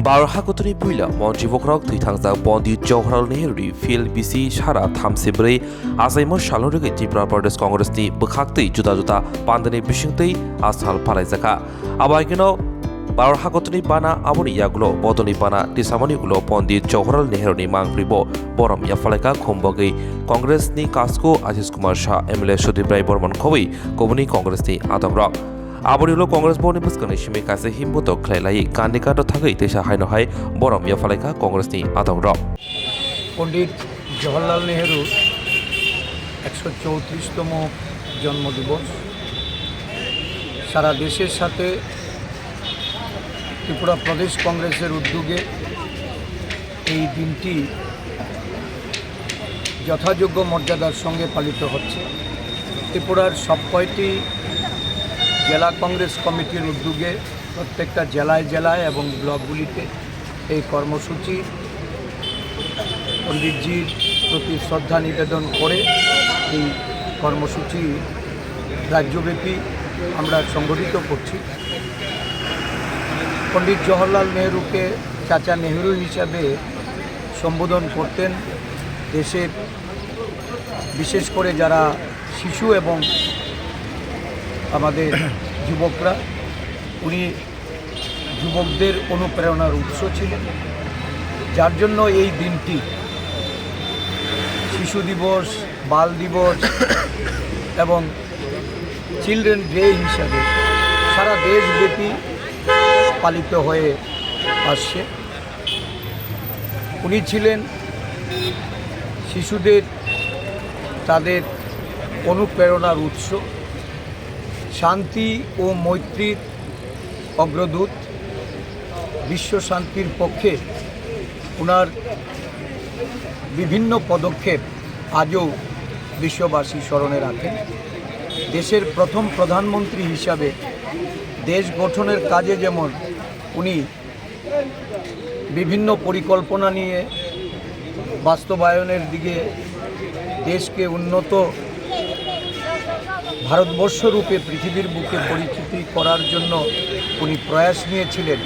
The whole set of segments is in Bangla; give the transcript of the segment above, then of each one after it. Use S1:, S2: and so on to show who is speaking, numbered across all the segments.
S1: Barhakotoni Buila, Montri Bokhorok, Thanggjak Pondit Jaharlal Nehruni, Field BC Shara Thamsibre, Achaima Shalurigi Tripura Pradesh Congress ni Bokhakti Juda Pandani Bishingtei Asal Palaikha. Abaikino Barhakotoni Bana Aboni Yagulo, Bodoni Bana, Tisamoni Gulo, Pondit Jaharlal Nehruni Mangribo, Borom Yafalaika, Khombogi, Congress ni Kasko, Ajis Kumar Shah, MLA Shudibrai Borman Kowi, Kobuni Congress ni Adamrok. Aboriulo Congress Boni Buskani Shimi Kase Himbuto Claylai, Kandikato Thagi, Tesha Hainohai, Borom Yafalaika, Congress ni Adamrok.
S2: Pandit Jawaharlal Nehru 134তম জন্মদিবস সারা দেশের সাথে ত্রিপুরা প্রদেশ কংগ্রেসের উদ্যোগে এই দিনটি যথাযোগ্য মর্যাদার সঙ্গে পালিত হচ্ছে। ত্রিপুরার সবকয়টি জেলা কংগ্রেস কমিটির উদ্যোগে প্রত্যেকটা জেলায় এবং ব্লকগুলিতে এই কর্মসূচি পণ্ডিতজির প্রতি শ্রদ্ধা নিবেদন করে এই কর্মসূচি রাজ্যব্যাপী আমরা সংগঠিত করছি। পণ্ডিত জওহরলাল নেহরুকে চাচা নেহরু হিসাবে সম্বোধন করতেন দেশের বিশেষ করে যারা শিশু এবং আমাদের যুবকরা। উনি যুবকদের অনুপ্রেরণার উৎস ছিলেন, যার জন্য এই দিনটি শিশু দিবস, বাল দিবস এবং চিলড্রেন ডে হিসাবে সারা দেশব্যাপী পালিত হয়ে আসছে। উনি ছিলেন শিশুদের তাদের অনুপ্রেরণার উৎস, শান্তি ও মৈত্রীর অগ্রদূত। বিশ্ব শান্তির পক্ষে ওনার বিভিন্ন পদক্ষেপ আজও বিশ্ববাসী স্মরণে রাখেন। দেশের প্রথম প্রধানমন্ত্রী হিসাবে দেশ গঠনের কাজে যেমন উনি বিভিন্ন পরিকল্পনা নিয়ে বাস্তবায়নের দিকে দেশকে উন্নত ভারতবর্ষ রূপে পৃথিবীর বুকে পরিচিতি করার জন্য উনি প্রয়াস নিয়েছিলেন।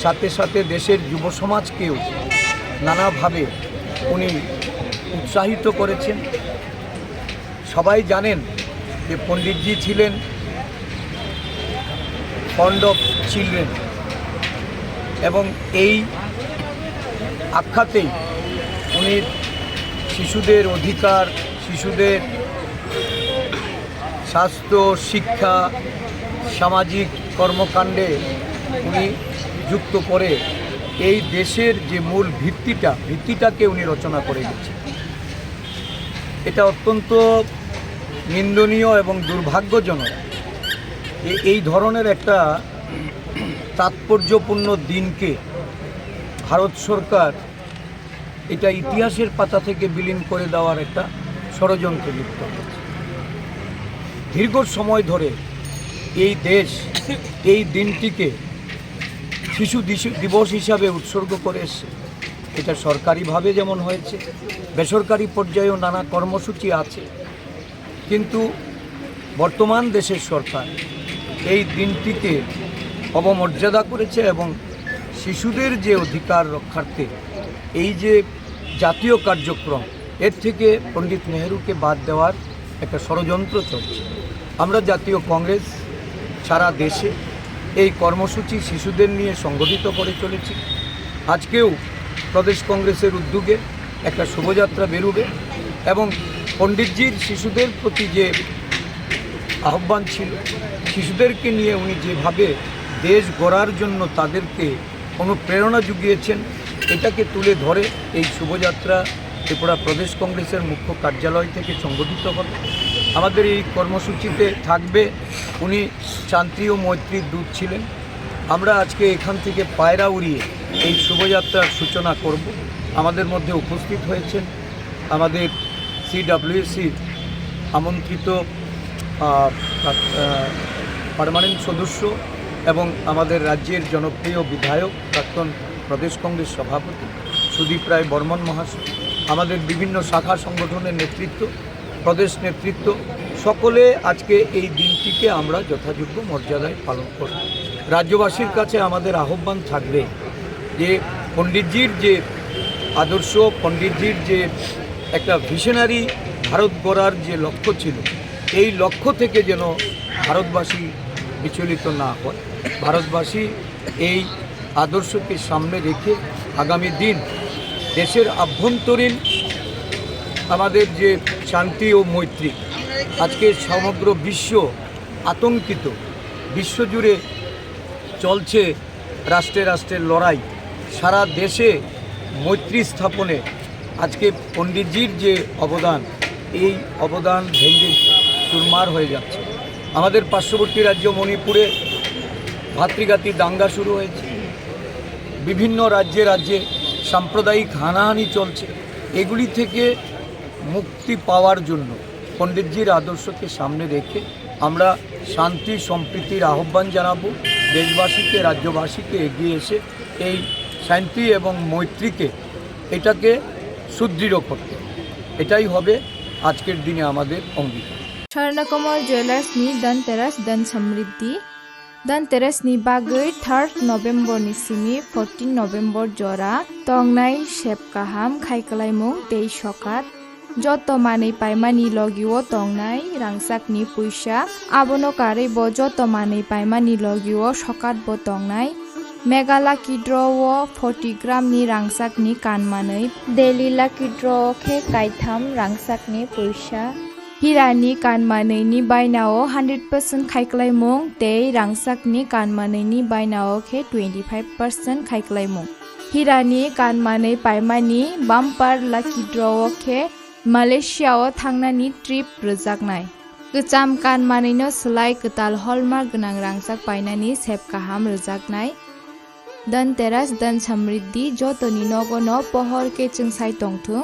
S2: সাথে সাথে দেশের যুব সমাজকেও নানাভাবে উনি উৎসাহিত করেছেন। সবাই জানেন যে পণ্ডিতজি ছিলেন ফন্ড অফ চিলড্রেন এবং এই আখ্যাতেই উনি শিশুদের অধিকার, শিশুদের স্বাস্থ্য, শিক্ষা, সামাজিক কর্মকাণ্ডে উনি যুক্ত করে এই দেশের যে মূল ভিত্তিটাকে উনি রচনা করে গেছেন। এটা অত্যন্ত নিন্দনীয় এবং দুর্ভাগ্যজনক এই ধরনের একটা তাৎপর্যপূর্ণ দিনকে ভারত সরকার এটা ইতিহাসের পাতা থেকে বিলীন করে দেওয়ার একটা ষড়যন্ত্রে লিপ্ত হয়েছে। দীর্ঘ সময় ধরে এই দেশ এই দিনটিকে শিশু দিবস হিসাবে উৎসর্গ করে এসছে। এটা সরকারিভাবে যেমন হয়েছে, বেসরকারি পর্যায়েও নানা কর্মসূচি আছে, কিন্তু বর্তমান দেশের সরকার এই দিনটিকে অবমর্যাদা করেছে এবং শিশুদের যে অধিকার রক্ষার্থে এই যে জাতীয় কার্যক্রম, এর থেকে পণ্ডিত নেহরুকে বাদ দেওয়ার একটা ষড়যন্ত্র চলছে। আমরা জাতীয় কংগ্রেস সারা দেশে এই কর্মসূচি শিশুদের নিয়ে সংগঠিত করে চলেছি। আজকেও প্রদেশ কংগ্রেসের উদ্যোগে একটা শোভাযাত্রা বেরোবে এবং পণ্ডিতজির শিশুদের প্রতি যে আহ্বান ছিল, শিশুদেরকে নিয়ে উনি যেভাবে দেশ গড়ার জন্য তাদেরকে অনুপ্রেরণা জুগিয়েছেন, এটাকে তুলে ধরে এই শোভাযাত্রা ত্রিপুরা প্রদেশ কংগ্রেসের মুখ্য কার্যালয় থেকে সংগঠিত হবে। আমাদের এই কর্মসূচিতে থাকবে উনি শান্তি ও মৈত্রীর দূত ছিলেন। আমরা আজকে এখান থেকে পায়রা উড়িয়ে এই শোভাযাত্রার সূচনা করব। আমাদের মধ্যে উপস্থিত হয়েছেন আমাদের CWSCর আমন্ত্রিত পার্মানেন্ট সদস্য এবং আমাদের রাজ্যের জনপ্রিয় বিধায়ক, প্রাক্তন প্রদেশ কংগ্রেস সভাপতি সুদীপ রায় বর্মন মহাশয়, আমাদের বিভিন্ন শাখা সংগঠনের নেতৃত্ব, প্রদেশ নেতৃত্ব, সকলে আজকে এই দিনটিকে আমরা যথাযোগ্য মর্যাদায় পালন করব। রাজ্যবাসীর কাছে আমাদের আহ্বান থাকবে যে পণ্ডিতজির যে আদর্শ, পণ্ডিতজির যে একটা ভিশনারি ভারত গড়ার যে লক্ষ্য ছিল, এই লক্ষ্য থেকে যেন ভারতবাসী বিচলিত না হয়। ভারতবাসী এই আদর্শকে সামনে রেখে আগামী দিন দেশের আভ্যন্তরীণ আমাদের যে শান্তি ও মৈত্রী, আজকে সমগ্র বিশ্ব আতঙ্কিত, বিশ্বজুড়ে চলছে রাষ্ট্রে রাষ্ট্রের লড়াই, সারা দেশে মৈত্রী স্থাপনে আজকে পণ্ডিতজির যে অবদান, এই অবদান ভেঙে চুরমার হয়ে যাচ্ছে। আমাদের পার্শ্ববর্তী রাজ্য মণিপুরে ভাতৃঘাতী দাঙ্গা শুরু হয়েছে, বিভিন্ন রাজ্যে রাজ্যে সাম্প্রদায়িক হানাহানি চলছে। এগুলি থেকে মুক্তি পাওয়ার জন্য পণ্ডিতজির আদর্শকে সামনে রেখে আমরা শান্তি সম্প্রীতির আহ্বান জানাবো, দেশবাসীকে, রাজ্যবাসীকে এগিয়ে এসে এই শান্তি এবং মৈত্রীকে এটাকে সুদৃঢ় করতে। এটাই হবে আজকের দিনে আমাদের অঙ্গীকার।
S3: স্বর্ণকমল জুয়েলার্সনি धनतेरस धन समृद्धि धनतेरसनि बागै 3 नभेम्बरनि सिमी 14 नभेम्बर जरा तंगनाय सेबकाहाम खायखलायमुं tei सकात যত মানেই পাইমানি লগিও তংনাই রাংসাকনি পয়সা আবনো কারে ব যত মানেই পাইমানি লগিও সকাত ব তংনাই মেঘালা কিড্র 40 গ্রামনি রাংসাকনি কানমাनै দেলিলা কিড্র খে কাইথাম রাংসাকনি পয়সা হিরানি কানমাनैनि बायनाओ 100% खायख्लायमुं tei रांसाकनि कानमानैनि बायनाओ खे 25% खायख्लायमुं हिरानि कानमानै पाइमानि बाम्पार लाकी ड्र'आव खे मालयेशियाआव थांनायनि ट्रिप रोजाकनाय गोजाम कानमानैनो सोलाय गोताल हलमार्क गोनां रांसाक बायनायनि सेबकाहाम रोजाकनाय धनतेरस धन समृद्धि जतनि नगनो पहर केचों साय तंथुं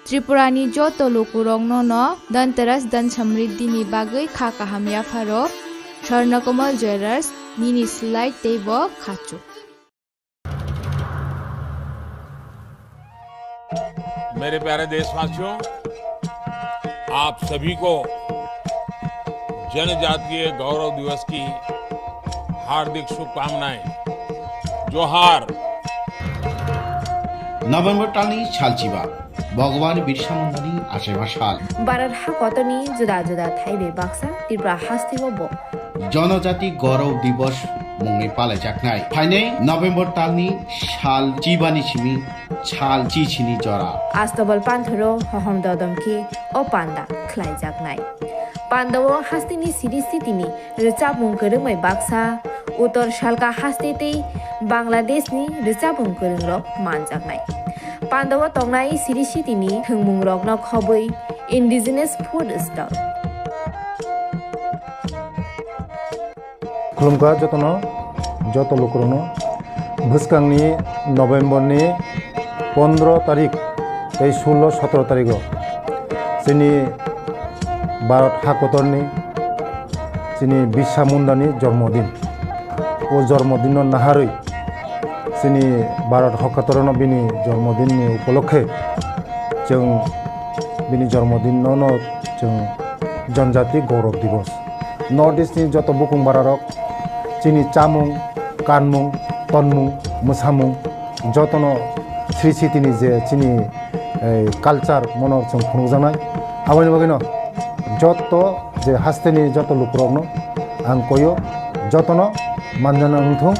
S3: त्रिपुरानि जत लुकुरंनो न धनतेरस धन समृद्धिनि बागै खाकाहाम याफारो स्वर्णकमल ज्वेलार्स निनि सिलाय तेब खाचु।
S4: मेरे प्यारे देशवासियों, आप सभी को जनजातीय गौरव दिवस की हार्दिक शुभकामनाएं। जोहार।
S5: नभेम्बर टालनि सालचिबा भगवान बिरसा मुंडानि आचाइमा साल
S6: भारत हाकतनि जुदा जुदा थाइबे बाक्सा त्रिपुरा हास्तिबो
S5: जनजाति गौरव दिवस मुंगै पालायजाकनाय फाइनै नभेम्बर टालनि साल चिबानि सिमी साल चिचिनि जरा
S6: आस्तबल पान्थरो हहम ददमखि ओ पान्दा खलायजाकनाय पान्दाव हास्तिनि सिरिस्थितिनि रिचाबुं गोरोंमै बाक्सा उत्तर सालका हास्तितै बांलादेशनि रिचाबुं गोरोंरो मानजाकनाय पान्दाव तंनाय सिरिस्थितिनि थोंमुं रगनो खबै इन्डिजिनास फुड स्टल
S7: खुलुमगा जतनो जत लुकुरनो भुसकांनि नभेम्बरनि 15 तारिख 16-17 तारिख जोंनि भारत हाकतरनि जोंनि बिरसा मुंडानि जन्मदिन ओ जन्मदिन नाहारै जोंनि भारत हाकतरनो बिनि जन्मदिननि उपलक्षे जों बिनि जन्मदिनावनो जों जनजाति गौरव दिवस नर्थ इस्टनि जत बुकुं बारारक जोंनि चामुं कानमुं तनमुं मोसामुं जतनो स्रिसितिनि जे जोंनि कालचार मनर जों खुंजानाय आबायनि बागैनो जत जे हास्तेनि जत लुकुरनो आं कयो जतनो मानजाना नंथों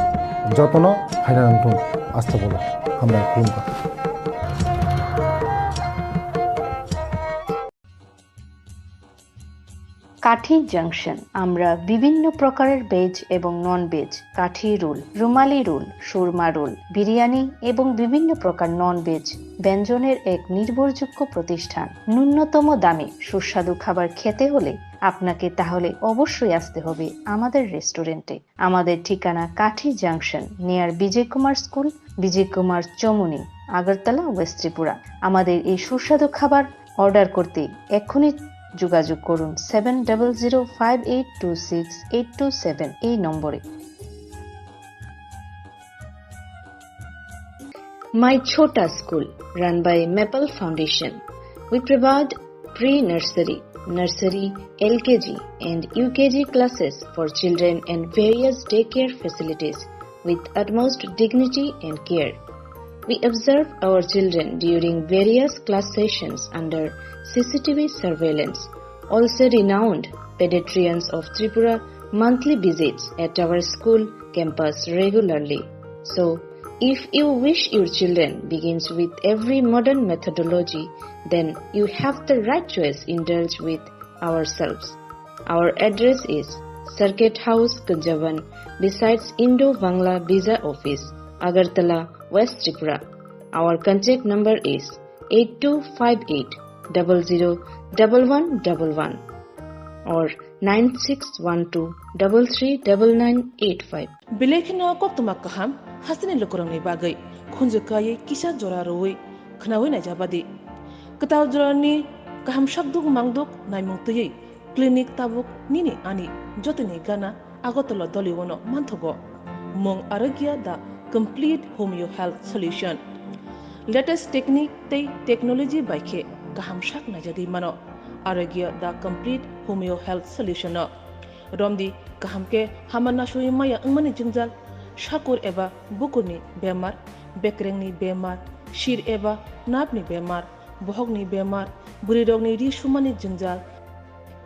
S7: जतनो फायना नंथों आस्था बोला हामलाय खुलुमगा।
S8: কাঠি জংশন আমরা বিভিন্ন প্রকারের ভেজ এবং নন ভেজ কাঠি রোল, রুমালি রোল, সুরমা রোল, বিরিয়ানি এবং বিভিন্ন প্রকার নন ভেজ ব্যঞ্জনের এক নির্ভরযোগ্য প্রতিষ্ঠান। ন্যূনতম দামে সুস্বাদু খাবার খেতে হলে আপনাকে তাহলে অবশ্যই আসতে হবে আমাদের রেস্টুরেন্টে। আমাদের ঠিকানা কাঠি জংশন নিয়ার বিজয় কুমার স্কুল, বিজয় কুমার চমুনি, আগরতলা, ওয়েস্ট ত্রিপুরা। আমাদের এই সুস্বাদু খাবার অর্ডার করতে এক্ষুনি যোগাযোগ করুন 7005826827 এই নম্বরে। My Chota School, run by Maple Foundation. We provide pre-nursery, nursery, LKG and UKG classes for children and various daycare facilities with utmost dignity and care. We observe our children during various class sessions under CCTV surveillance. Also renowned pediatricians of Tripura monthly visits at our school campus regularly. So, if you wish your children begins with every modern methodology, then you have the right choice indulge with ourselves. Our address is Circuit House, Kunjavan, besides Indo-Bangla Visa Office, Agartala, West Tripura. Our contact number is 8258 001111 or 9612 339985.
S9: Bilekino koptuma kaham hasini lokorongni bagai khunjukai kisa jora roi khnawi na jabadi kataw jorani kaham shakduk mangduk naimungtui clinic tabuk nini ani jotini gana agotolo doliwono manthogo mong aragya da complete homeo health solution latest technique tei technology baikhe kaham shak na jadi mano aragya da complete homeo health solution no romdi kahamke hamana shui maya angmani jingjal shakur eba bukurni bemar bekrengni bemar shir eba napni bemar bohogni bemar burirogni ri shumani jingjal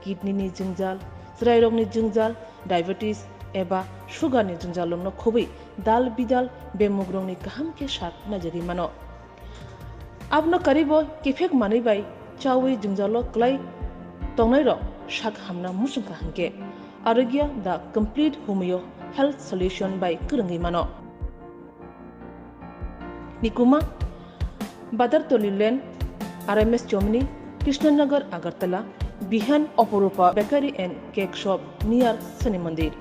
S9: kidney ni jingjal srairogni jingjal diabetes eba sugar ni jingjal lomno khobai dal bidal bemugrongni kahamke shak najari mano abno karibo kifek mani bai chawi jingjalo klai tongnai ro shak hamna musungka hanke aragya the complete homeo health solution by kurangi mano nikuma badar tolilen RMS Chomni Krishnanagar Agartala Bihan Oporupa Bakery and Cake Shop near Sani Mandir